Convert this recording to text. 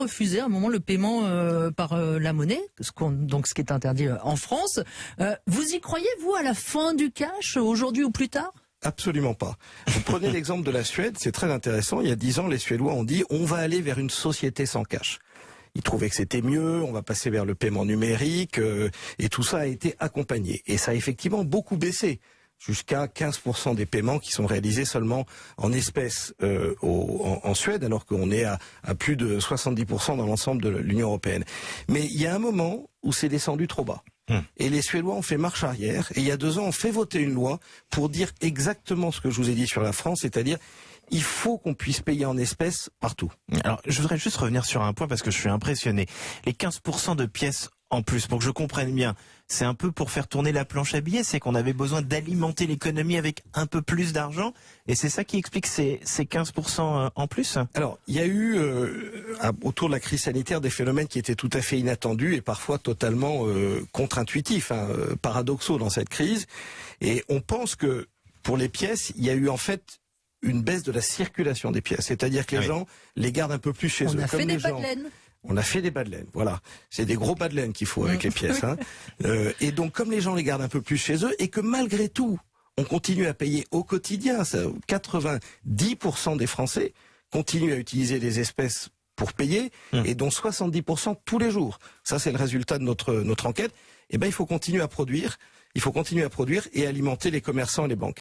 refusé à un moment le paiement par la monnaie, ce qui est interdit en France. Vous y croyez, vous, à la fin du cash, aujourd'hui ou plus tard ? Absolument pas. Vous prenez l'exemple de la Suède, c'est très intéressant. Il y a 10 ans, les Suédois ont dit on va aller vers une société sans cash. Ils trouvaient que c'était mieux, on va passer vers le paiement numérique, et tout ça a été accompagné. Et ça a effectivement beaucoup baissé, jusqu'à 15% des paiements qui sont réalisés seulement en espèces en Suède, alors qu'on est à plus de 70% dans l'ensemble de l'Union européenne. Mais il y a un moment où c'est descendu trop bas. Et les Suédois ont fait marche arrière, et il y a 2 ans, on fait voter une loi pour dire exactement ce que je vous ai dit sur la France, c'est-à-dire il faut qu'on puisse payer en espèces partout. Alors, je voudrais juste revenir sur un point parce que je suis impressionné. Les 15% de pièces en plus, pour que je comprenne bien, c'est un peu pour faire tourner la planche à billets, c'est qu'on avait besoin d'alimenter l'économie avec un peu plus d'argent, et c'est ça qui explique ces 15% en plus. Alors, il y a eu, autour de la crise sanitaire, des phénomènes qui étaient tout à fait inattendus et parfois totalement contre-intuitifs, paradoxaux dans cette crise, et on pense que pour les pièces, il y a eu en fait une baisse de la circulation des pièces, c'est-à-dire que les gens les gardent un peu plus chez eux. On a fait des bas de laine. On a fait des bas de laine, voilà. C'est des gros bas de laine qu'il faut avec les pièces. Et donc, comme les gens les gardent un peu plus chez eux, et que malgré tout, on continue à payer au quotidien, 90% des Français continuent à utiliser des espèces pour payer, et dont 70% tous les jours. Ça, c'est le résultat de notre enquête. Eh ben, il faut continuer à produire et alimenter les commerçants et les banques.